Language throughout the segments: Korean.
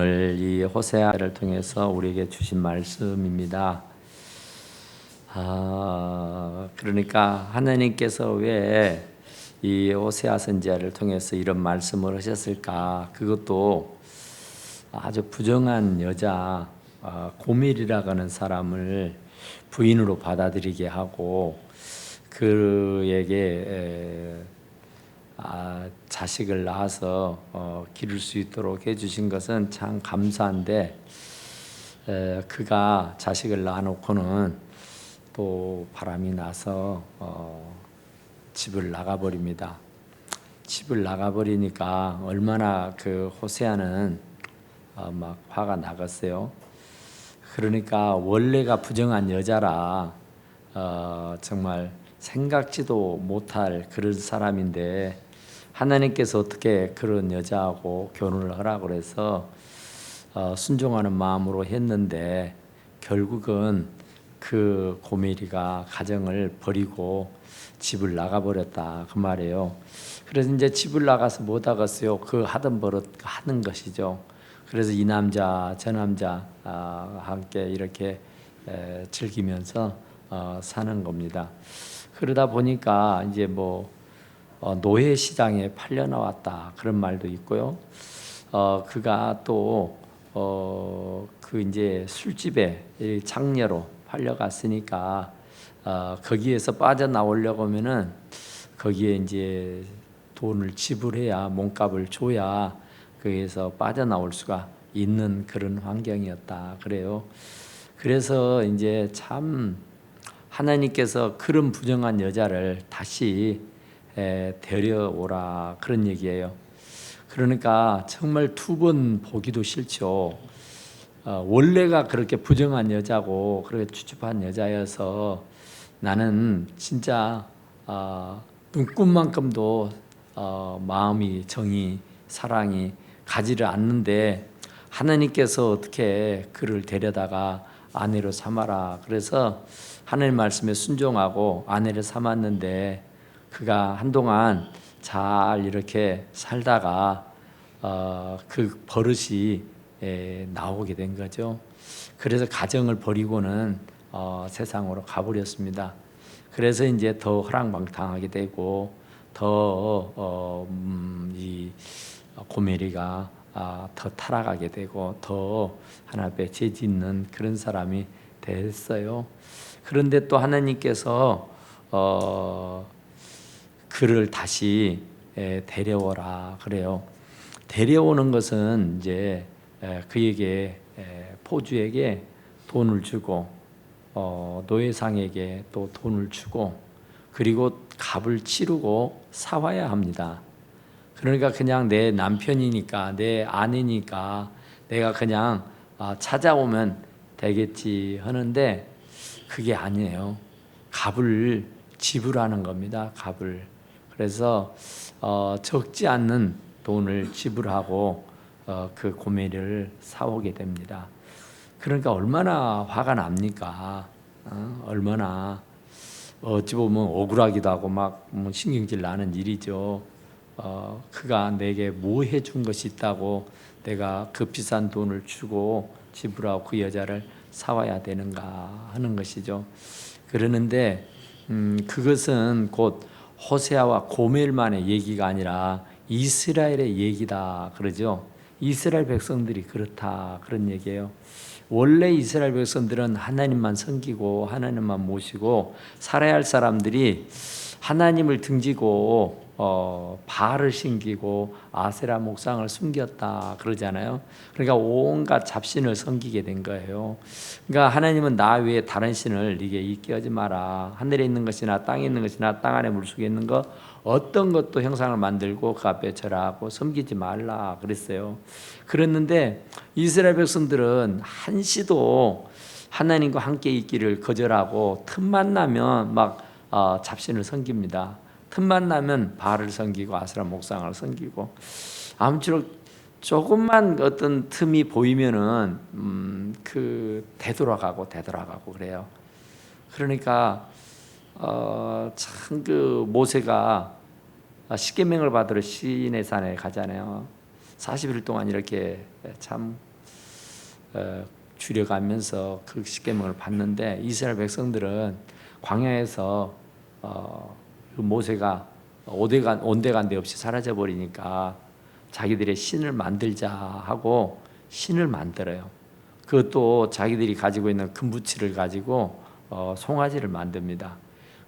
오늘 이 호세아를 통해서 우리에게 주신 말씀입니다. 그러니까 하나님께서 왜 이 호세아 선지자를 통해서 이런 말씀을 하셨을까? 그것도 아주 부정한 여자 고멜이라고 하는 사람을 부인으로 받아들이게 하고 그에게 자식을 낳아서 기를 수 있도록 해주신 것은 참 감사한데 그가 자식을 낳아놓고는 또 바람이 나서 집을 나가버립니다. 집을 나가버리니까 얼마나 그 호세아는 막 화가 나겠어요. 그러니까 원래가 부정한 여자라 정말 생각지도 못할 그런 사람인데 하나님께서 어떻게 그런 여자하고 결혼을 하라고 그래서 순종하는 마음으로 했는데 결국은 그 고멜이가 가정을 버리고 집을 나가버렸다 그 말이에요. 그래서 이제 집을 나가서 못 하겠어요. 그 하던 버릇 하는 것이죠. 그래서 이 남자 저 남자 함께 이렇게 즐기면서 사는 겁니다. 그러다 보니까 이제 노예 시장에 팔려 나왔다 그런 말도 있고요. 그가 또 그 이제 술집에 장녀로 팔려갔으니까 거기에서 빠져나오려고 하면은 거기에 이제 돈을 지불해야 몸값을 줘야 거기에서 빠져나올 수가 있는 그런 환경이었다 그래요. 그래서 이제 참 하나님께서 그런 부정한 여자를 다시 데려오라 그런 얘기예요. 그러니까 정말 두 번 보기도 싫죠. 원래가 그렇게 부정한 여자고 그렇게 추추한 여자여서 나는 진짜 눈꽃만큼도 마음이 정이 사랑이 가지를 않는데 하나님께서 어떻게 그를 데려다가 아내로 삼아라 그래서 하나님 말씀에 순종하고 아내를 삼았는데 그가 한동안 잘 이렇게 살다가 그 버릇이 나오게 된 거죠. 그래서 가정을 버리고는 세상으로 가버렸습니다. 그래서 이제 더 허랑방탕하게 되고 더 이 고멜이가 더 타락하게 되고 더 하나님 앞에 죄짓는 그런 사람이 됐어요. 그런데 또 하나님께서 그를 다시 데려오라 그래요. 데려오는 것은 이제 그에게 포주에게 돈을 주고 노예상에게 또 돈을 주고 그리고 값을 치르고 사와야 합니다. 그러니까 그냥 내 남편이니까 내 아내니까 내가 그냥 찾아오면 되겠지 하는데 그게 아니에요. 값을 지불하는 겁니다. 값을. 그래서 적지 않는 돈을 지불하고 그 고멜을 사오게 됩니다. 그러니까 얼마나 화가 납니까? 얼마나 어찌 보면 억울하기도 하고 막 신경질 나는 일이죠. 그가 내게 뭐 해준 것이 있다고 내가 그 비싼 돈을 주고 지불하고 그 여자를 사와야 되는가 하는 것이죠. 그러는데 그것은 곧 호세아와 고멜만의 얘기가 아니라 이스라엘의 얘기다 그러죠. 이스라엘 백성들이 그렇다 그런 얘기예요. 원래 이스라엘 백성들은 하나님만 섬기고 하나님만 모시고 살아야 할 사람들이 하나님을 등지고 바알을 섬기고 아세라 목상을 숨겼다 그러잖아요. 그러니까 온갖 잡신을 섬기게 된 거예요. 그러니까 하나님은 나 외에 다른 신을 네게 있게 하지 마라. 하늘에 있는 것이나 땅에 있는 것이나 땅 안에 물속에 있는 것 어떤 것도 형상을 만들고 그 앞에 절하고 섬기지 말라 그랬어요. 그랬는데 이스라엘 백성들은 한시도 하나님과 함께 있기를 거절하고 틈만 나면 막 잡신을 섬깁니다. 틈만 나면 바알을 섬기고 아세라 목상을 섬기고 아무쪼록 조금만 어떤 틈이 보이면은 그 되돌아가고 그래요. 그러니까 참 그 모세가 십계명을 받으러 시내산에 가잖아요. 40일 동안 이렇게 참 줄여가면서 그 십계명을 받는데 이스라엘 백성들은 광야에서 그 모세가 온데간데 없이 사라져 버리니까 자기들의 신을 만들자 하고 신을 만들어요. 그것도 자기들이 가지고 있는 금부치를 가지고 송아지를 만듭니다.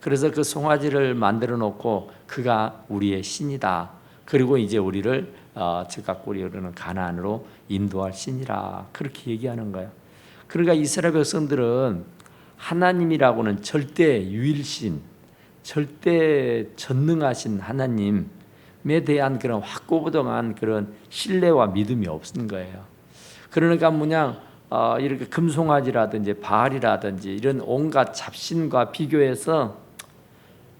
그래서 그 송아지를 만들어 놓고 그가 우리의 신이다. 그리고 이제 우리를 즉각 우리 흐르는 가나안으로 인도할 신이라 그렇게 얘기하는 거예요. 그러니까 이스라엘 백성들은 하나님이라고는 절대 유일신, 절대 전능하신 하나님에 대한 그런 확고부동한 그런 신뢰와 믿음이 없는 거예요. 그러니까 그냥 이렇게 금송아지라든지 바알이라든지 이런 온갖 잡신과 비교해서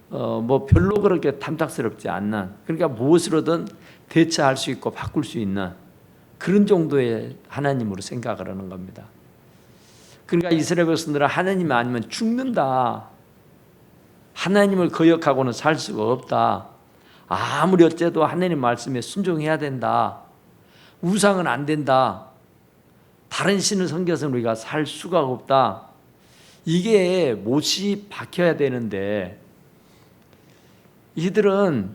뭐 별로 그렇게 탐탁스럽지 않는, 그러니까 무엇으로든 대처할 수 있고 바꿀 수 있는 그런 정도의 하나님으로 생각을 하는 겁니다. 그러니까 이스라엘 백성들은 하나님 아니면 죽는다. 하나님을 거역하고는 살 수가 없다. 아무리 어째도 하나님 말씀에 순종해야 된다. 우상은 안 된다. 다른 신을 섬겨서는 우리가 살 수가 없다. 이게 못이 박혀야 되는데 이들은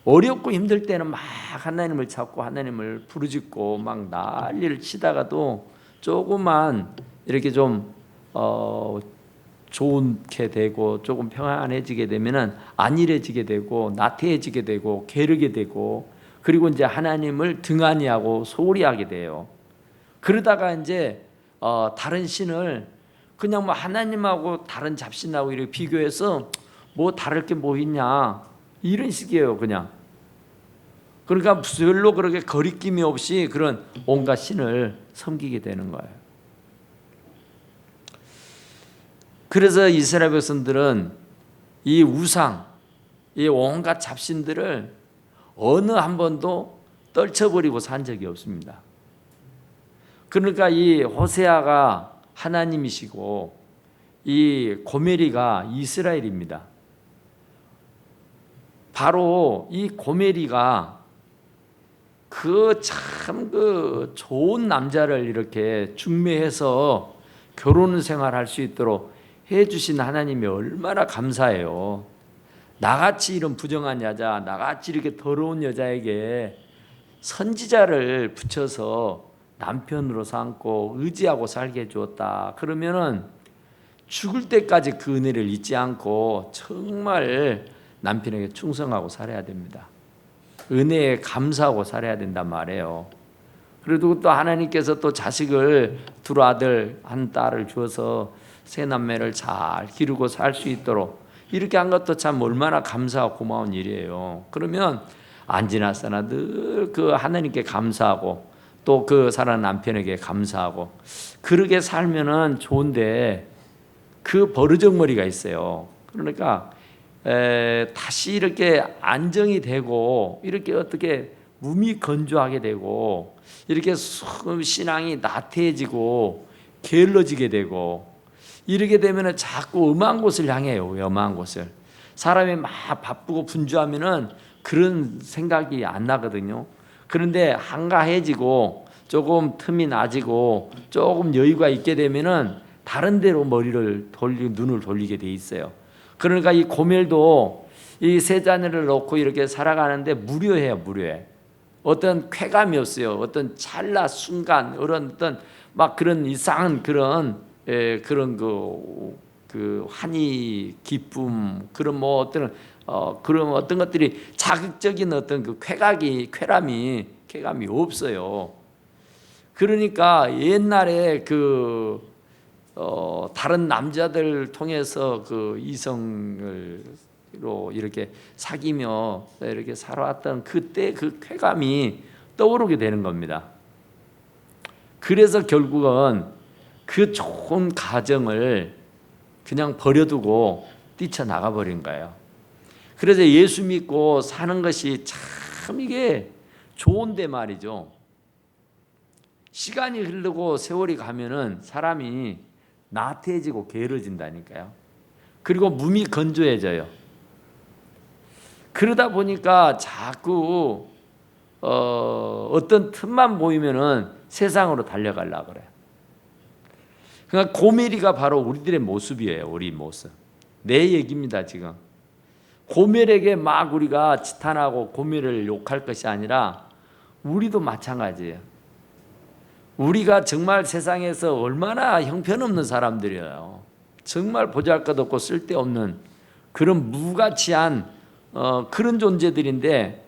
어렵고 힘들 때는 막 하나님을 찾고 하나님을 부르짖고 막 난리를 치다가도 조금만 이렇게 좀 좋게 되고 조금 평안해지게 되면은 안일해지게 되고 나태해지게 되고 게으르게 되고 그리고 이제 하나님을 등한히 하고 소홀히 하게 돼요. 그러다가 이제 다른 신을 그냥 뭐 하나님하고 다른 잡신하고 이렇게 비교해서 뭐 다를 게 뭐 있냐 이런 식이에요. 그냥 그러니까 별로 그렇게 거리낌이 없이 그런 온갖 신을 섬기게 되는 거예요. 그래서 이스라엘 백성들은 이 우상, 이 온갖 잡신들을 어느 한 번도 떨쳐버리고 산 적이 없습니다. 그러니까 이 호세아가 하나님이시고 이 고멜이가 이스라엘입니다. 바로 이 고멜이가 그 참 그 좋은 남자를 이렇게 중매해서 결혼 생활할 수 있도록 해주신 하나님이 얼마나 감사해요. 나같이 이런 부정한 여자, 나같이 이렇게 더러운 여자에게 선지자를 붙여서 남편으로 삼고 의지하고 살게 해주었다. 그러면은 죽을 때까지 그 은혜를 잊지 않고 정말 남편에게 충성하고 살아야 됩니다. 은혜에 감사하고 살아야 된단 말이에요. 그래도 또 하나님께서 또 자식을 둘 아들 한 딸을 주어서 세 남매를 잘 기르고 살 수 있도록 이렇게 한 것도 참 얼마나 감사하고 고마운 일이에요. 그러면 안지나서나 늘 그 하나님께 감사하고 또 그 사랑하는 남편에게 감사하고 그렇게 살면은 좋은데 그 버르적머리가 있어요. 그러니까 다시 이렇게 안정이 되고 이렇게 어떻게 몸이 건조하게 되고 이렇게 신앙이 나태해지고 게을러지게 되고 이렇게 되면 자꾸 엄한 곳을 향해요. 엄한 곳을. 사람이 막 바쁘고 분주하면은 그런 생각이 안 나거든요. 그런데 한가해지고 조금 틈이 나지고 조금 여유가 있게 되면은 다른 데로 머리를 돌리고 눈을 돌리게 돼 있어요. 그러니까 이 고멜도 이 세 자녀를 놓고 이렇게 살아가는데 무료해요. 무료해. 어떤 쾌감이 없어요. 어떤 찰나 순간 어떤 막 그런 이상한 그런 그 환희 기쁨 그런 뭐 어떤 그런 어떤 것들이 자극적인 어떤 그 쾌감이 없어요. 그러니까 옛날에 다른 남자들 통해서 그 이성으로 이렇게 사귀며 이렇게 살아왔던 그때 그 쾌감이 떠오르게 되는 겁니다. 그래서 결국은 그 좋은 가정을 그냥 버려두고 뛰쳐나가 버린 거예요. 그래서 예수 믿고 사는 것이 참 이게 좋은데 말이죠. 시간이 흐르고 세월이 가면은 사람이 나태해지고 게으러진다니까요. 그리고 몸이 건조해져요. 그러다 보니까 자꾸 어떤 틈만 보이면은 세상으로 달려가려고 그래요. 그러니까 고멜이가 바로 우리들의 모습이에요. 우리 모습. 내 얘기입니다 지금. 고멜에게 막 우리가 지탄하고 고멜을 욕할 것이 아니라 우리도 마찬가지예요. 우리가 정말 세상에서 얼마나 형편없는 사람들이에요. 정말 보잘것없고 쓸데없는 그런 무가치한 그런 존재들인데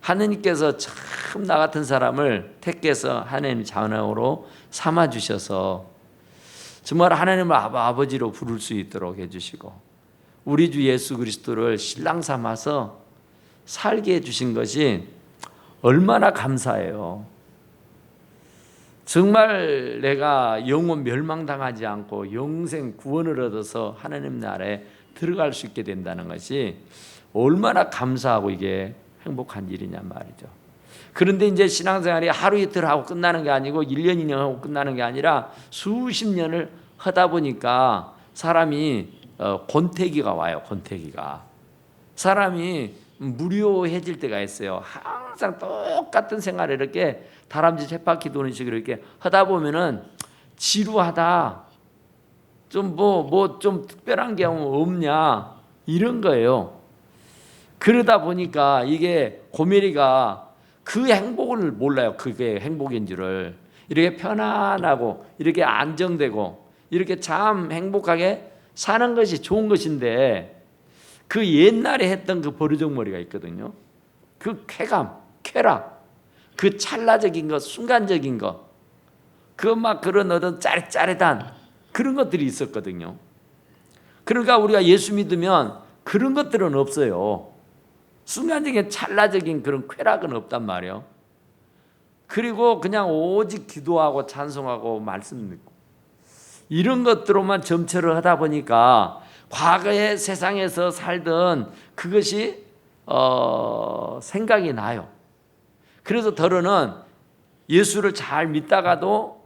하느님께서 참 나 같은 사람을 택해서 하나님 자녀로 삼아주셔서 정말 하나님을 아버지로 부를 수 있도록 해주시고 우리 주 예수 그리스도를 신랑 삼아서 살게 해주신 것이 얼마나 감사해요. 정말 내가 영원 멸망당하지 않고 영생 구원을 얻어서 하나님 나라에 들어갈 수 있게 된다는 것이 얼마나 감사하고 이게 행복한 일이냐 말이죠. 그런데 이제 신앙생활이 하루 이틀 하고 끝나는 게 아니고 1년 2년 하고 끝나는 게 아니라 수십 년을 하다 보니까 사람이 권태기가 와요. 권태기가. 사람이 무료해질 때가 있어요. 항상 똑같은 생활을 이렇게 다람쥐 쳇바퀴 도는 식으로 이렇게 하다 보면은 지루하다. 좀 좀 특별한 게 없냐 이런 거예요. 그러다 보니까 이게 고멜이가 그 행복을 몰라요. 그게 행복인 줄을. 이렇게 편안하고 이렇게 안정되고 이렇게 참 행복하게 사는 것이 좋은 것인데 그 옛날에 했던 그 버르장머리가 있거든요. 그 쾌감, 쾌락, 그 찰나적인 것, 순간적인 것, 그 막 그런 어떤 짜릿짜릿한 그런 것들이 있었거든요. 그러니까 우리가 예수 믿으면 그런 것들은 없어요. 순간적인 찰나적인 그런 쾌락은 없단 말이에요. 그리고 그냥 오직 기도하고 찬송하고 말씀 듣고 이런 것들로만 점철을 하다 보니까 과거의 세상에서 살던 그것이 생각이 나요. 그래서 더러는 예수를 잘 믿다가도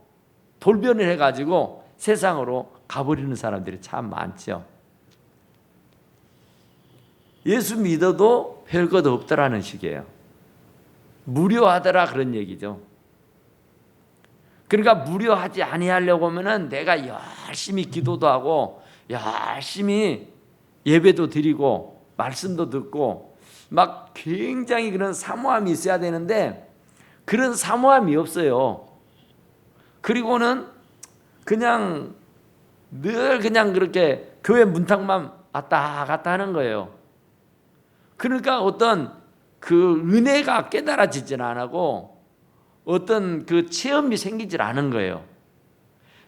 돌변을 해가지고 세상으로 가버리는 사람들이 참 많죠. 예수 믿어도 별것 없더라는 식이에요. 무료하더라 그런 얘기죠. 그러니까 무료하지 아니하려고 하면은 내가 열심히 기도도 하고 열심히 예배도 드리고 말씀도 듣고 막 굉장히 그런 사모함이 있어야 되는데 그런 사모함이 없어요. 그리고는 그냥 늘 그냥 그렇게 교회 문턱만 왔다 갔다 하는 거예요. 그러니까 어떤 그 은혜가 깨달아지질 않고 어떤 그 체험이 생기질 않은 거예요.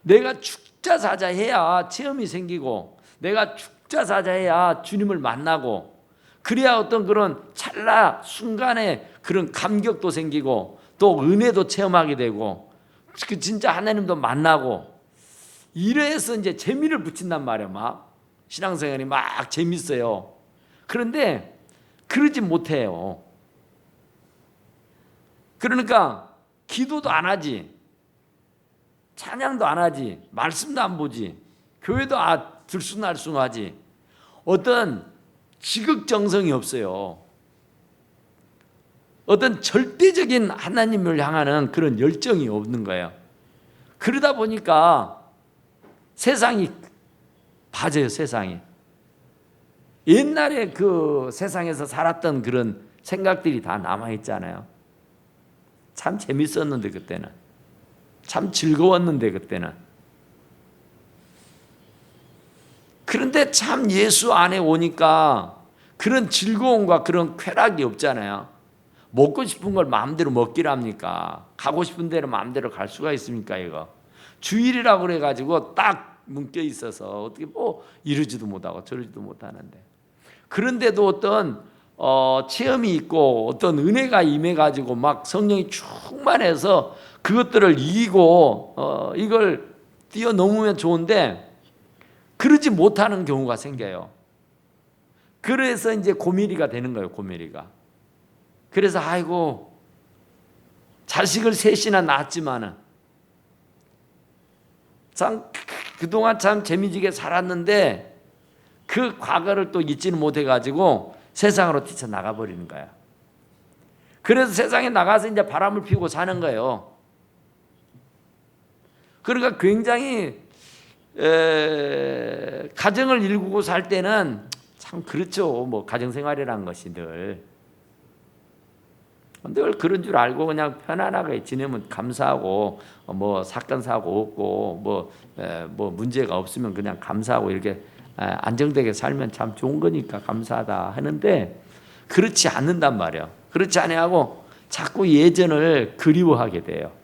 내가 죽자사자 해야 체험이 생기고 내가 죽자사자 해야 주님을 만나고 그래야 어떤 그런 찰나 순간에 그런 감격도 생기고 또 은혜도 체험하게 되고 그 진짜 하나님도 만나고 이래서 이제 재미를 붙인단 말이에요. 막 신앙생활이 막 재밌어요. 그런데 그러지 못해요. 그러니까 기도도 안 하지, 찬양도 안 하지, 말씀도 안 보지, 교회도 들쑥날쑥하지, 어떤 지극정성이 없어요. 어떤 절대적인 하나님을 향하는 그런 열정이 없는 거예요. 그러다 보니까 세상이 빠져요. 세상이. 옛날에 그 세상에서 살았던 그런 생각들이 다 남아있잖아요. 참 재밌었는데 그때는. 참 즐거웠는데 그때는. 그런데 참 예수 안에 오니까 그런 즐거움과 그런 쾌락이 없잖아요. 먹고 싶은 걸 마음대로 먹기를 합니까? 가고 싶은 데로 마음대로 갈 수가 있습니까? 이거 주일이라고 그래가지고 딱 묶여 있어서 어떻게 뭐 이러지도 못하고 저러지도 못하는데, 그런데도 어떤 체험이 있고 어떤 은혜가 임해가지고 막 성령이 충만해서 그것들을 이기고 이걸 뛰어넘으면 좋은데 그러지 못하는 경우가 생겨요. 그래서 이제 고멜이가 되는 거예요. 고멜이가. 그래서 아이고 자식을 셋이나 낳았지만은 참 그동안 참 재미지게 살았는데 그 과거를 또 잊지는 못해가지고 세상으로 뛰쳐나가 버리는 거야. 그래서 세상에 나가서 이제 바람을 피우고 사는 거예요. 그러니까 굉장히 가정을 일구고 살 때는 참 그렇죠. 뭐 가정생활이라는 것이 늘 그런 줄 알고 그냥 편안하게 지내면 감사하고 뭐 사건 사고 없고 뭐 문제가 없으면 그냥 감사하고 이렇게 안정되게 살면 참 좋은 거니까 감사하다 하는데 그렇지 않는단 말이에요. 그렇지 아니하고 자꾸 예전을 그리워하게 돼요.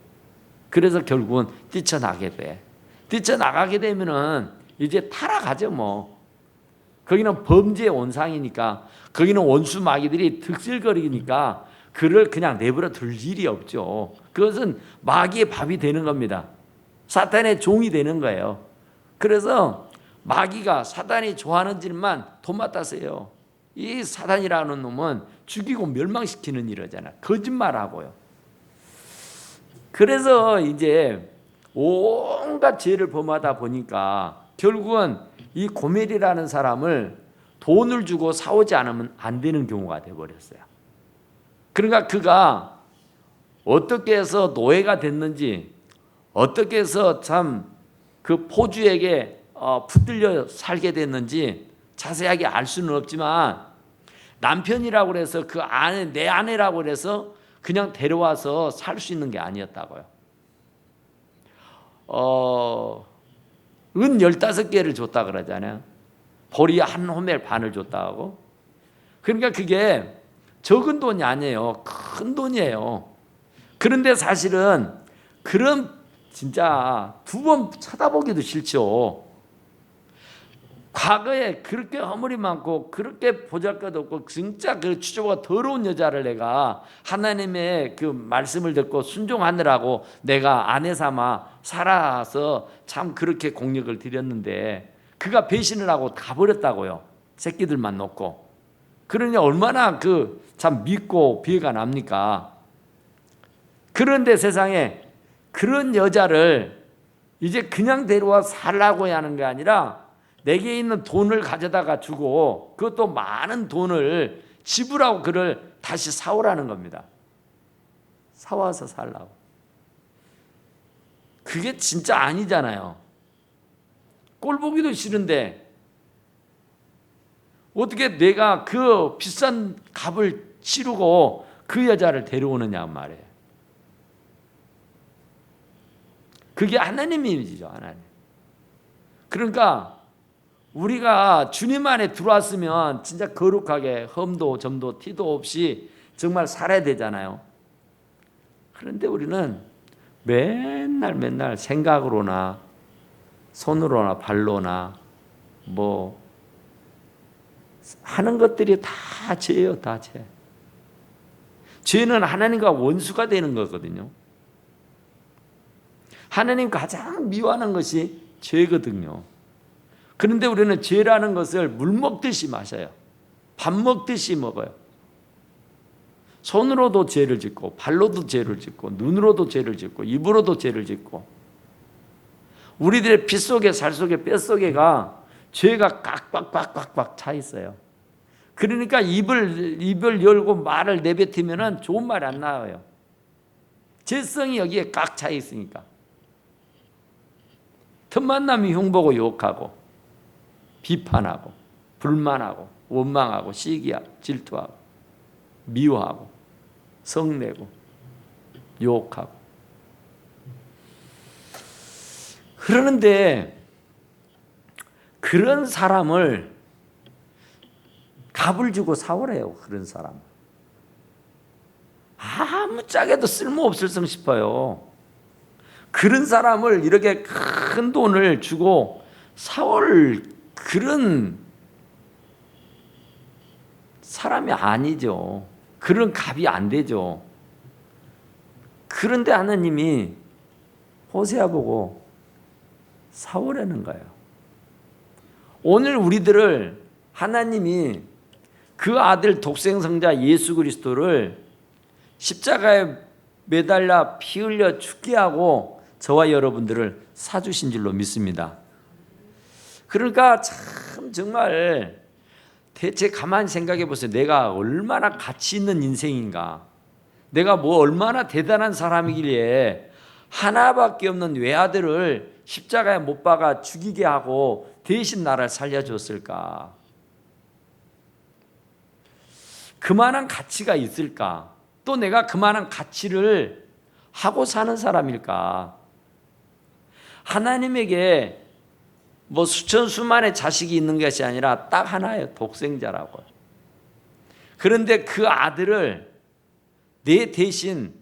그래서 결국은 뛰쳐나게 돼. 뛰쳐나가게 되면은 이제 타락하죠 뭐. 거기는 범죄의 온상이니까 거기는 원수 마귀들이 득실거리니까 그를 그냥 내버려 둘 일이 없죠. 그것은 마귀의 밥이 되는 겁니다. 사탄의 종이 되는 거예요. 그래서 마귀가 사탄이 좋아하는 일만 도맡아 써요. 이 사탄이라는 놈은 죽이고 멸망시키는 일이잖아요. 거짓말하고요. 그래서 이제 온갖 죄를 범하다 보니까 결국은 이 고멜이라는 사람을 돈을 주고 사오지 않으면 안 되는 경우가 되어버렸어요. 그러니까 그가 어떻게 해서 노예가 됐는지 어떻게 해서 참 그 포주에게 붙들려 살게 됐는지 자세하게 알 수는 없지만 남편이라고 해서 그 아내, 내 아내라고 해서 그냥 데려와서 살 수 있는 게 아니었다고요. 은 15개를 줬다 그러잖아요. 보리 한 호멜 반을 줬다 하고. 그러니까 그게 적은 돈이 아니에요. 큰 돈이에요. 그런데 사실은 그런 진짜 두 번 쳐다보기도 싫죠. 과거에 그렇게 허물이 많고 그렇게 보잘것없고 진짜 그 추조가 더러운 여자를 내가 하나님의 그 말씀을 듣고 순종하느라고 내가 아내 삼아 살아서 참 그렇게 공력을 들였는데 그가 배신을 하고 가버렸다고요. 새끼들만 놓고. 그러니 얼마나 그 참 믿고 비애가 납니까? 그런데 세상에 그런 여자를 이제 그냥 데려와 살라고 하는 게 아니라 내게 있는 돈을 가져다가 주고 그것도 많은 돈을 지불하고 그를 다시 사오라는 겁니다. 사와서 살라고. 그게 진짜 아니잖아요. 꼴 보기도 싫은데 어떻게 내가 그 비싼 값을 치르고 그 여자를 데려오느냐 말이에요. 그게 하나님의 이미지죠. 하나님. 그러니까 우리가 주님 안에 들어왔으면 진짜 거룩하게 흠도 점도 티도 없이 정말 살아야 되잖아요. 그런데 우리는 맨날 생각으로나 손으로나 발로나 뭐 하는 것들이 다 죄예요. 다 죄. 죄는 하나님과 원수가 되는 거거든요. 하나님 가장 미워하는 것이 죄거든요. 그런데 우리는 죄라는 것을 물 먹듯이 마셔요. 밥 먹듯이 먹어요. 손으로도 죄를 짓고 발로도 죄를 짓고 눈으로도 죄를 짓고 입으로도 죄를 짓고 우리들의 피 속에 살 속에 뼈 속에가 죄가 꽉꽉꽉꽉꽉 차 있어요. 그러니까 입을 열고 말을 내뱉으면 좋은 말이 안 나와요. 죄성이 여기에 꽉 차 있으니까. 틈만 나면 흉보고 욕하고 비판하고 불만하고 원망하고 시기하고 질투하고 미워하고 성내고 욕하고 그러는데 그런 사람을 값을 주고 사오래요. 그런 사람 아무짝에도 쓸모없을성 싶어요. 그런 사람을 이렇게 큰 돈을 주고 사올 그런 사람이 아니죠. 그런 값이 안 되죠. 그런데 하나님이 호세아 보고 사오라는 거예요. 오늘 우리들을 하나님이 그 아들 독생성자 예수 그리스도를 십자가에 매달려 피 흘려 죽게 하고 저와 여러분들을 사주신 줄로 믿습니다. 그러니까 참 정말 대체 가만히 생각해 보세요. 내가 얼마나 가치 있는 인생인가. 내가 뭐 얼마나 대단한 사람이길래 하나밖에 없는 외아들을 십자가에 못 박아 죽이게 하고 대신 나를 살려줬을까? 그만한 가치가 있을까? 또 내가 그만한 가치를 하고 사는 사람일까? 하나님에게 뭐 수천 수만의 자식이 있는 것이 아니라 딱 하나예요. 독생자라고. 그런데 그 아들을 내 대신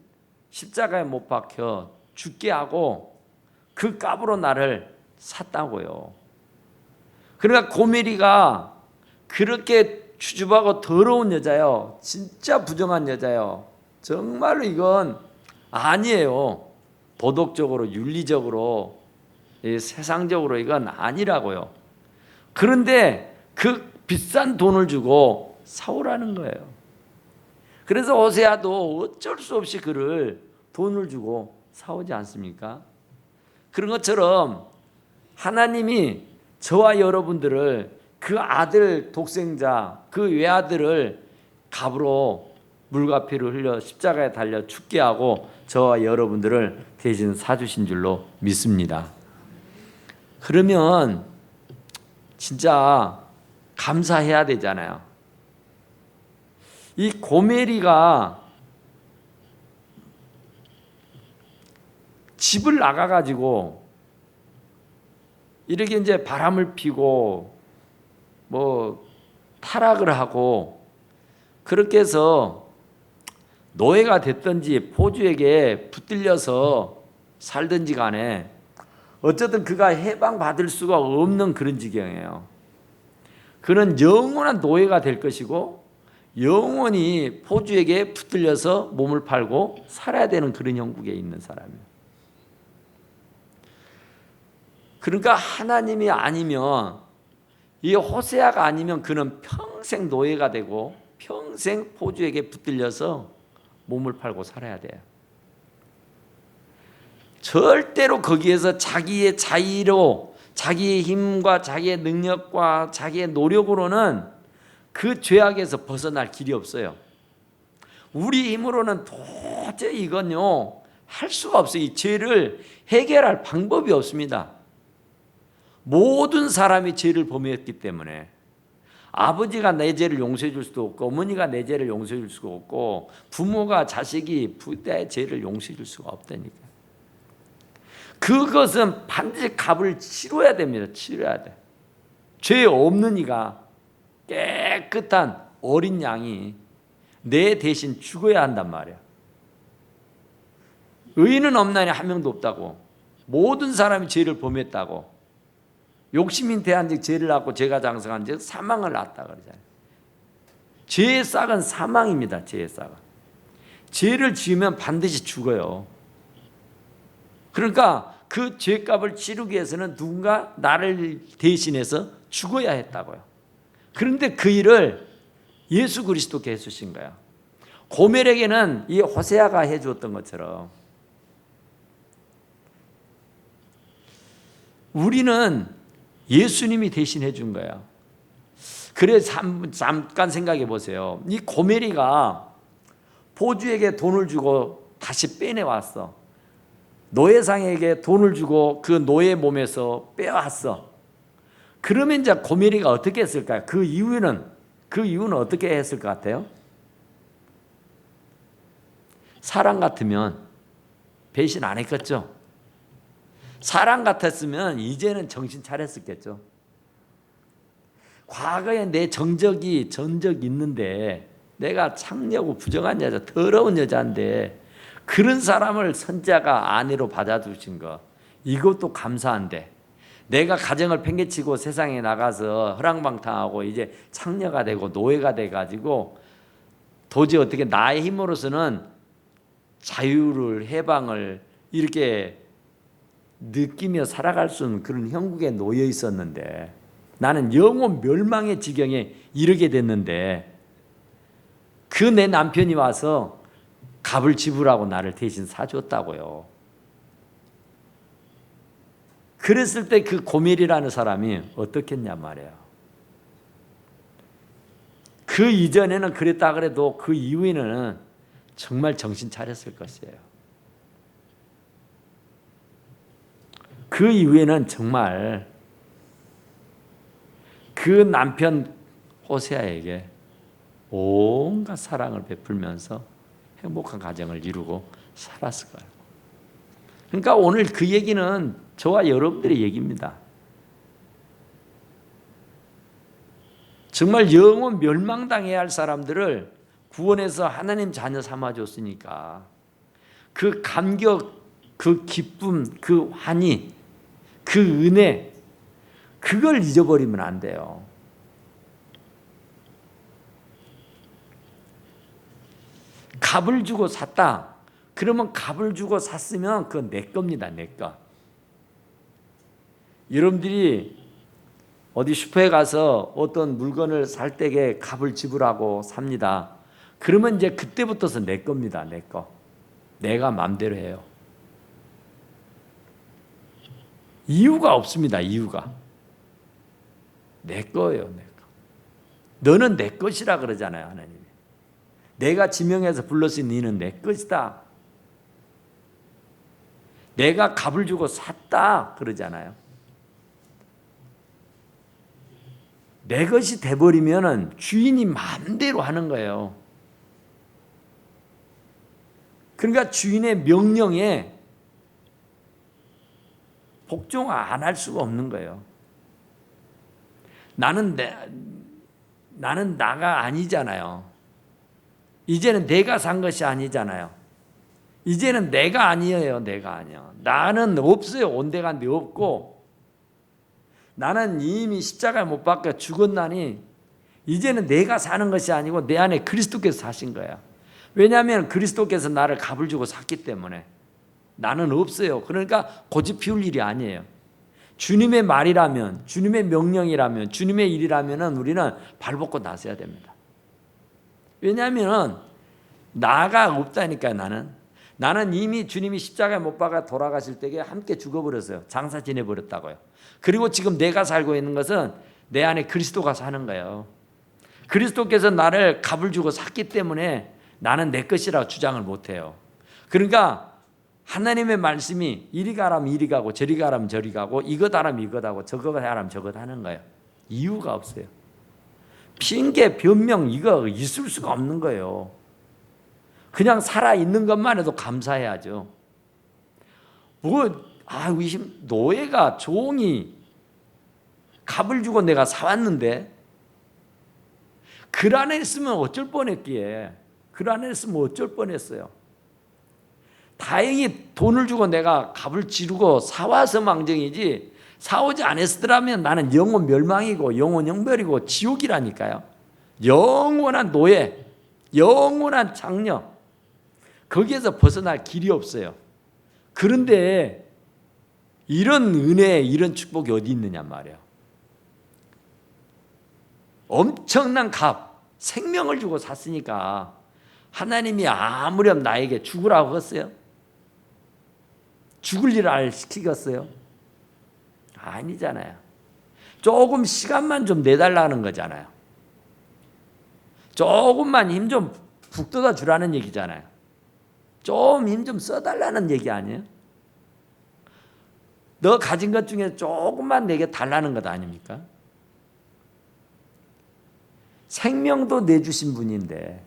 십자가에 못 박혀 죽게 하고 그 값으로 나를 샀다고요. 그러니까 고멜이가 그렇게 추접하고 더러운 여자요. 진짜 부정한 여자요. 정말로 이건 아니에요. 도덕적으로 윤리적으로 세상적으로 이건 아니라고요. 그런데 그 비싼 돈을 주고 사오라는 거예요. 그래서 호세아도 어쩔 수 없이 그를 돈을 주고 사오지 않습니까? 그런 것처럼 하나님이 저와 여러분들을 그 아들 독생자, 그 외아들을 값으로 물과 피를 흘려 십자가에 달려 죽게 하고 저와 여러분들을 대신 사주신 줄로 믿습니다. 그러면 진짜 감사해야 되잖아요. 이 고멜이가 집을 나가가지고 이렇게 이제 바람을 피고 뭐 타락을 하고 그렇게 해서 노예가 됐든지 포주에게 붙들려서 살든지 간에 어쨌든 그가 해방받을 수가 없는 그런 지경이에요. 그는 영원한 노예가 될 것이고 영원히 포주에게 붙들려서 몸을 팔고 살아야 되는 그런 형국에 있는 사람이에요. 그러니까 하나님이 아니면 이 호세아가 아니면 그는 평생 노예가 되고 평생 포주에게 붙들려서 몸을 팔고 살아야 돼요. 절대로 거기에서 자기의 자의로 자기의 힘과 자기의 능력과 자기의 노력으로는 그 죄악에서 벗어날 길이 없어요. 우리 힘으로는 도저히 이건요 할 수가 없어요. 이 죄를 해결할 방법이 없습니다. 모든 사람이 죄를 범했기 때문에 아버지가 내 죄를 용서해 줄 수도 없고 어머니가 내 죄를 용서해 줄 수가 없고 부모가 자식이 부자의 죄를 용서해 줄 수가 없다니까. 그것은 반드시 값을 치러야 됩니다. 치러야 돼. 죄 없는 이가 깨끗한 어린 양이 내 대신 죽어야 한단 말이야. 의인은 없나니 한 명도 없다고. 모든 사람이 죄를 범했다고. 욕심이 대한즉 죄를 낳고 죄가 장성한즉 사망을 낳았다 그러잖아요. 죄의 싹은 사망입니다. 죄의 싹은. 죄를 지으면 반드시 죽어요. 그러니까 그 죄값을 치르기 위해서는 누군가 나를 대신해서 죽어야 했다고요. 그런데 그 일을 예수 그리스도께 해주신 거예요. 고멜에게는 이 호세아가 해주었던 것처럼 우리는 예수님이 대신해 준 거예요. 그래서 잠깐 생각해 보세요. 이 고멜이가 포주에게 돈을 주고 다시 빼내왔어. 노예상에게 돈을 주고 그 노예 몸에서 빼왔어. 그러면 이제 고멜이가 어떻게 했을까요? 그 이유는 어떻게 했을 것 같아요? 사람 같으면 배신 안 했겠죠? 사람 같았으면 이제는 정신 차렸었겠죠. 과거에 내 전적 있는데 내가 창녀고 부정한 여자, 더러운 여자인데 그런 사람을 선자가 아내로 받아주신 거 이것도 감사한데 내가 가정을 팽개치고 세상에 나가서 허랑방탕하고 이제 창녀가 되고 노예가 돼가지고 도저히 어떻게 나의 힘으로서는 자유를 해방을 이렇게 느끼며 살아갈 수 없는 그런 형국에 놓여 있었는데 나는 영원 멸망의 지경에 이르게 됐는데 그 내 남편이 와서 값을 지불하고 나를 대신 사줬다고요. 그랬을 때 그 고멜이라는 사람이 어떻겠냐 말이에요. 그 이전에는 그랬다 그래도 그 이후에는 정말 정신 차렸을 것이에요. 그 이후에는 정말 그 남편 호세아에게 온갖 사랑을 베풀면서 행복한 가정을 이루고 살았을 거예요. 그러니까 오늘 그 얘기는 저와 여러분들의 얘기입니다. 정말 영원 멸망당해야 할 사람들을 구원해서 하나님 자녀 삼아줬으니까 그 감격, 그 기쁨, 그 환희, 그 은혜, 그걸 잊어버리면 안 돼요. 값을 주고 샀다. 그러면 값을 주고 샀으면 그건 내 겁니다. 내 거. 여러분들이 어디 슈퍼에 가서 어떤 물건을 살 때에 값을 지불하고 삽니다. 그러면 이제 그때부터서 내 겁니다. 내 거. 내가 마음대로 해요. 이유가 없습니다. 이유가. 내 거예요. 내 거. 너는 내 것이라 그러잖아요. 하나님이. 내가 지명해서 불렀으니 너는 내 것이다. 내가 값을 주고 샀다 그러잖아요. 내 것이 돼버리면 주인이 마음대로 하는 거예요. 그러니까 주인의 명령에 복종 안 할 수가 없는 거예요. 나는 나가 아니잖아요. 이제는 내가 산 것이 아니잖아요. 이제는 내가 아니에요. 내가 아니야. 나는 없어요. 온데간데 없고 나는 이미 십자가에 못 박혀 죽었나니 이제는 내가 사는 것이 아니고 내 안에 그리스도께서 사신 거야. 왜냐하면 그리스도께서 나를 값을 주고 샀기 때문에 나는 없어요. 그러니까 고집 피울 일이 아니에요. 주님의 말이라면, 주님의 명령이라면, 주님의 일이라면 우리는 발벗고 나서야 됩니다. 왜냐하면 나가 없다니까요. 나는 이미 주님이 십자가에 못 박아 돌아가실 때에 함께 죽어버렸어요. 장사 지내버렸다고요. 그리고 지금 내가 살고 있는 것은 내 안에 그리스도가 사는 거예요. 그리스도께서 나를 값을 주고 샀기 때문에 나는 내 것이라고 주장을 못해요. 그러니까 하나님의 말씀이 이리 가라면 이리 가고 저리 가라면 저리 가고 이것 하라면 이것 하고 저것 하라면 저것 하는 거예요. 이유가 없어요. 핑계, 변명 이거 있을 수가 없는 거예요. 그냥 살아있는 것만 해도 감사해야죠. 노예가 종이 값을 주고 내가 사왔는데 글 안에 있으면 어쩔 뻔했기에 글 안에 있으면 어쩔 뻔했어요. 다행히 돈을 주고 내가 값을 지르고 사와서 망정이지 사오지 않았더라면 나는 영원 멸망이고 영원 형벌이고 지옥이라니까요. 영원한 노예, 영원한 장녀, 거기에서 벗어날 길이 없어요. 그런데 이런 은혜, 이런 축복이 어디 있느냐 말이에요. 엄청난 값, 생명을 주고 샀으니까 하나님이 아무렴 나에게 죽으라고 했어요? 죽을 일을 시키겠어요? 아니잖아요. 조금 시간만 좀 내달라는 거잖아요. 조금만 힘 좀 북돋아 주라는 얘기잖아요. 좀 힘 좀 써달라는 얘기 아니에요? 너 가진 것 중에 조금만 내게 달라는 것 아닙니까? 생명도 내주신 분인데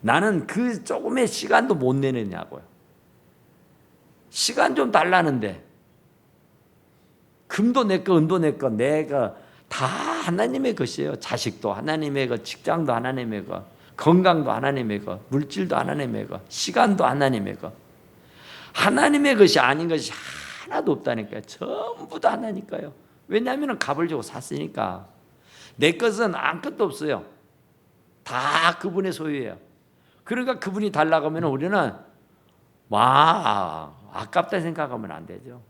나는 그 조금의 시간도 못 내느냐고요. 시간 좀 달라는데 금도 내 거, 은도 내 거, 내가 다 하나님의 것이에요. 자식도 하나님의 것, 직장도 하나님의 것, 건강도 하나님의 것, 물질도 하나님의 것, 시간도 하나님의 것. 하나님의 것이 아닌 것이 하나도 없다니까요. 전부 다 하나니까요. 왜냐하면 값을 주고 샀으니까. 내 것은 아무것도 없어요. 다 그분의 소유예요. 그러니까 그분이 달라고 하면 우리는 아깝다 생각하면 안 되죠.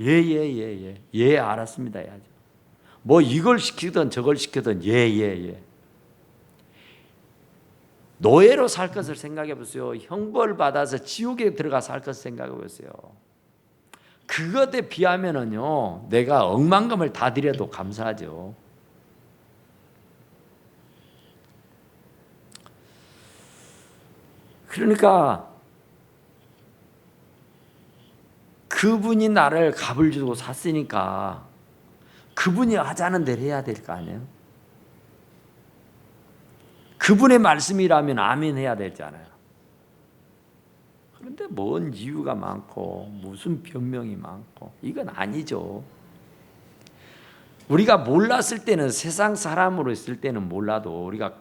예, 알았습니다 해야죠. 뭐 이걸 시키든 저걸 시키든 예. 노예로 살 것을 생각해 보세요. 형벌 받아서 지옥에 들어가 살 것을 생각해 보세요. 그것에 비하면은요, 내가 억만금을 다 드려도 감사하죠. 그러니까 그 그분이 나를 값을 주고 샀으니까 그분이 하자는 대로 해야 될 거 아니에요. 그분의 말씀이라면 아멘 해야 되잖아요. 그런데 뭔 이유가 많고 무슨 변명이 많고 이건 아니죠. 우리가 몰랐을 때는, 세상 사람으로 있을 때는 몰라도 우리가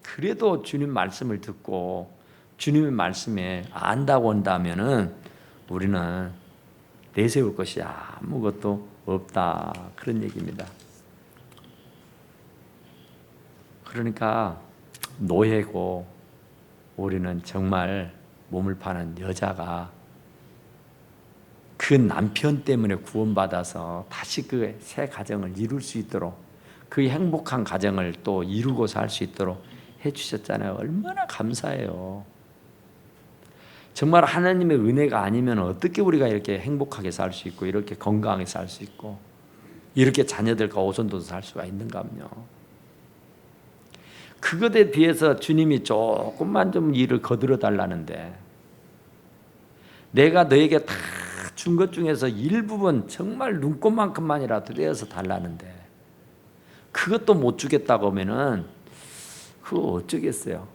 그래도 주님 말씀을 듣고 주님의 말씀에 안다고 한다면은 우리는 내세울 것이 아무것도 없다, 그런 얘기입니다. 그러니까 노예고 우리는 정말 몸을 파는 여자가 그 남편 때문에 구원받아서 다시 그 새 가정을 이룰 수 있도록, 그 행복한 가정을 또 이루고 살 수 있도록 해주셨잖아요. 얼마나 감사해요. 정말 하나님의 은혜가 아니면 어떻게 우리가 이렇게 행복하게 살 수 있고 이렇게 건강하게 살 수 있고 이렇게 자녀들과 오손도손 살 수가 있는가요? 그것에 비해서 주님이 조금만 좀 일을 거들어 달라는데, 내가 너에게 다 준 것 중에서 일부분 정말 눈곱만큼만이라도 떼어서 달라는데 그것도 못 주겠다고 하면은 그거 어쩌겠어요?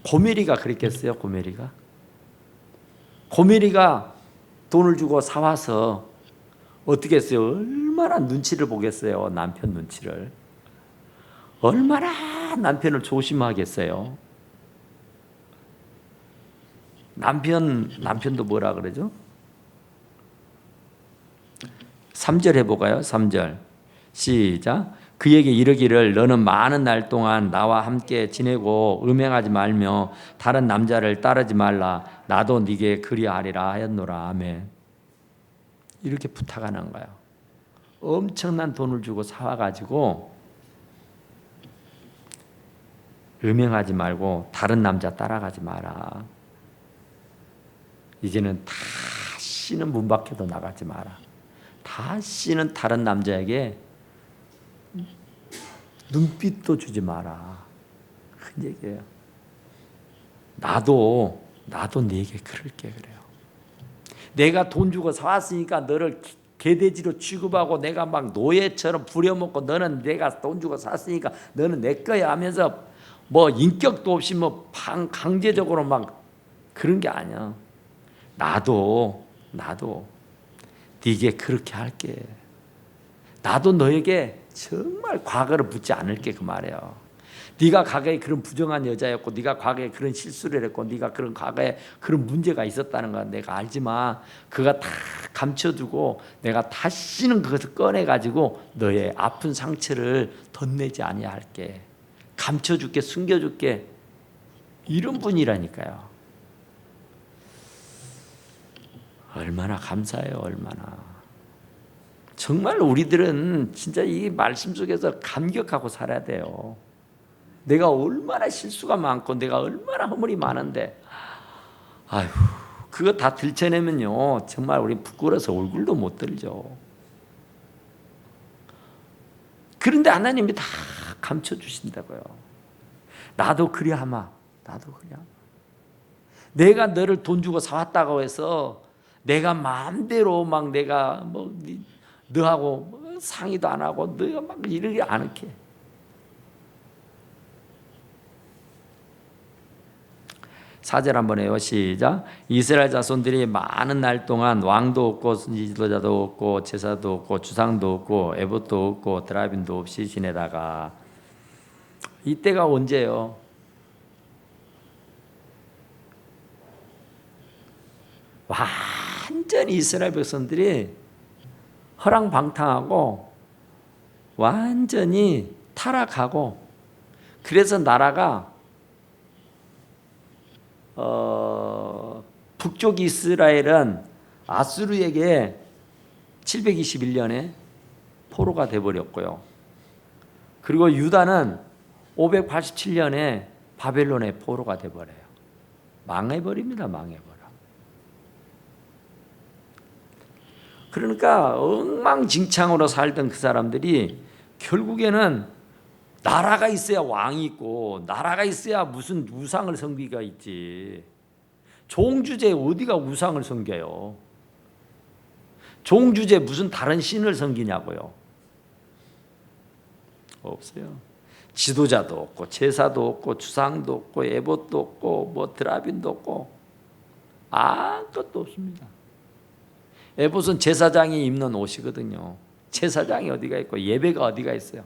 고메리가 그랬겠어요? 고메리가 돈을 주고 사와서 어떻게 했어요? 얼마나 눈치를 보겠어요? 남편 눈치를. 얼마나 남편을 조심하겠어요? 남편도 뭐라 그러죠? 3절 해볼까요? 3절 시작. 그에게 이르기를 너는 많은 날 동안 나와 함께 지내고 음행하지 말며 다른 남자를 따르지 말라. 나도 네게 그리하리라 하였노라. 아멘. 이렇게 부탁하는 거예요. 엄청난 돈을 주고 사와가지고 음행하지 말고 다른 남자 따라가지 마라. 이제는 다시는 문 밖에도 나가지 마라. 다시는 다른 남자에게 눈빛도 주지 마라. 큰 얘기예요. 나도 네게 그럴게. 그래요. 내가 돈 주고 사왔으니까 너를 개돼지로 취급하고 내가 막 노예처럼 부려먹고, 너는 내가 돈 주고 샀으니까 너는 내 거야 하면서 뭐 인격도 없이 뭐 강제적으로 막 그런 게 아니야. 나도 네게 그렇게 할게. 나도 너에게 정말 과거를 묻지 않을게, 그 말이에요. 네가 과거에 그런 부정한 여자였고, 네가 과거에 그런 실수를 했고, 네가 그런 과거에 그런 문제가 있었다는 건 내가 알지만 그가 다 감춰두고 내가 다시는 그것을 꺼내가지고 너의 아픈 상처를 덧내지 아니할게. 감춰줄게, 숨겨줄게. 이런 분이라니까요. 얼마나 감사해요. 얼마나. 정말 우리들은 진짜 이 말씀 속에서 감격하고 살아야 돼요. 내가 얼마나 실수가 많고 내가 얼마나 허물이 많은데, 아휴, 그거 다 들춰내면요 정말 우리 부끄러워서 얼굴도 못 들죠. 그런데 하나님이 다 감춰주신다고요. 나도 그리하마. 내가 너를 돈 주고 사왔다고 해서 내가 마음대로 막 내가 뭐 너하고 뭐 상의도 안 하고 너가 막 이러지 않을게. 사절 한번 해요. 시작. 이스라엘 자손들이 많은 날 동안 왕도 없고 지도자도 없고 제사도 없고 주상도 없고 에봇도 없고 드라빔도 없이 지내다가, 이때가 언제예요? 완전히 이스라엘 백성들이 허랑방탕하고 완전히 타락하고, 그래서 나라가 북쪽 이스라엘은 아수르에게 721년에 포로가 돼버렸고요. 그리고 유다는 587년에 바벨론의 포로가 돼버려요. 망해버립니다. 망해버려. 그러니까 엉망진창으로 살던 그 사람들이 결국에는 나라가 있어야 왕이 있고, 나라가 있어야 무슨 우상을 섬기가 있지. 종주제에 어디가 우상을 섬겨요? 종 주제에 무슨 다른 신을 섬기냐고요. 없어요. 지도자도 없고 제사도 없고 주상도 없고 에봇도 없고 뭐 드라빈도 없고 아무것도 없습니다. 에봇은 제사장이 입는 옷이거든요. 제사장이 어디가 있고 예배가 어디가 있어요.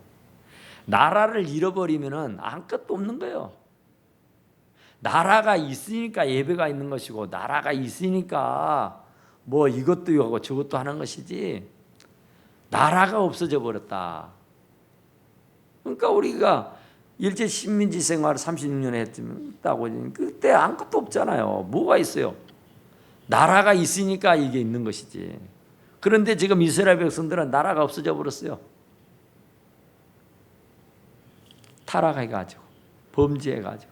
나라를 잃어버리면은 아무것도 없는 거예요. 나라가 있으니까 예배가 있는 것이고 나라가 있으니까 뭐 이것도 하고 저것도 하는 것이지 나라가 없어져 버렸다. 그러니까 우리가 일제 식민지 생활을 36년 했다고 그때 아무것도 없잖아요. 뭐가 있어요? 나라가 있으니까 이게 있는 것이지. 그런데 지금 이스라엘 백성들은 나라가 없어져 버렸어요. 타락해가지고 범죄해가지고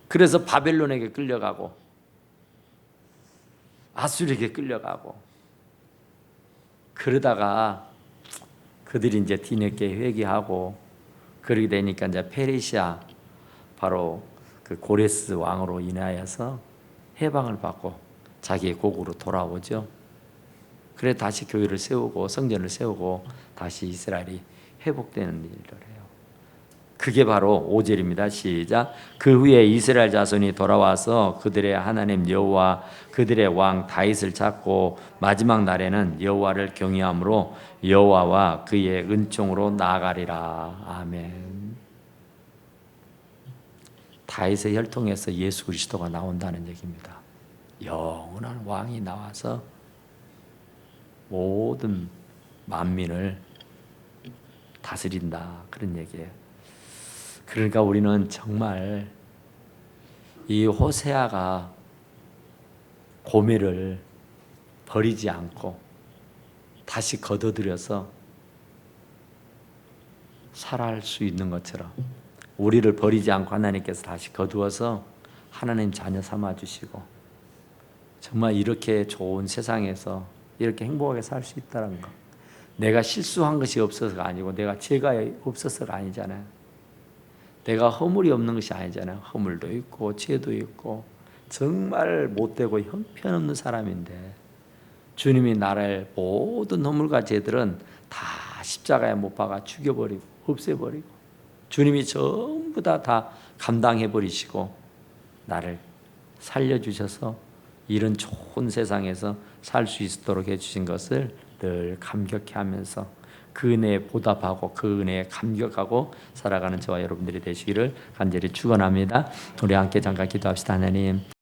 그래서 바벨론에게 끌려가고 아수르에게 끌려가고 그러다가 그들이 이제 뒤늦게 회개하고 그러게 되니까 이제 페르시아 바로 그 고레스 왕으로 인하여서 해방을 받고 자기의 고국으로 돌아오죠. 그래 다시 교회를 세우고 성전을 세우고 다시 이스라엘이 회복되는 일을 해요. 그게 바로 5절입니다. 시작. 그 후에 이스라엘 자손이 돌아와서 그들의 하나님 여호와 그들의 왕 다윗을 찾고 마지막 날에는 여호와를 경외함으로 여호와와 그의 은총으로 나아가리라. 아멘. 다윗의 혈통에서 예수 그리스도가 나온다는 얘기입니다. 영원한 왕이 나와서 모든 만민을 다스린다. 그런 얘기예요. 그러니까 우리는 정말 이 호세아가 고매를 버리지 않고 다시 걷어들여서 살아갈 수 있는 것처럼 우리를 버리지 않고 하나님께서 다시 거두어서 하나님 자녀 삼아주시고 정말 이렇게 좋은 세상에서 이렇게 행복하게 살 수 있다는 것. 내가 실수한 것이 없어서가 아니고 내가 죄가 없어서가 아니잖아요. 내가 허물이 없는 것이 아니잖아요. 허물도 있고 죄도 있고 정말 못되고 형편없는 사람인데 주님이 나를 모든 허물과 죄들은 다 십자가에 못 박아 죽여버리고 없애버리고 주님이 전부 다 감당해버리시고 나를 살려주셔서 이런 좋은 세상에서 살 수 있도록 해주신 것을 늘 감격해하면서 그 은혜에 보답하고 그 은혜에 감격하고 살아가는 저와 여러분들이 되시기를 간절히 축원합니다. 우리 함께 잠깐 기도합시다. 하나님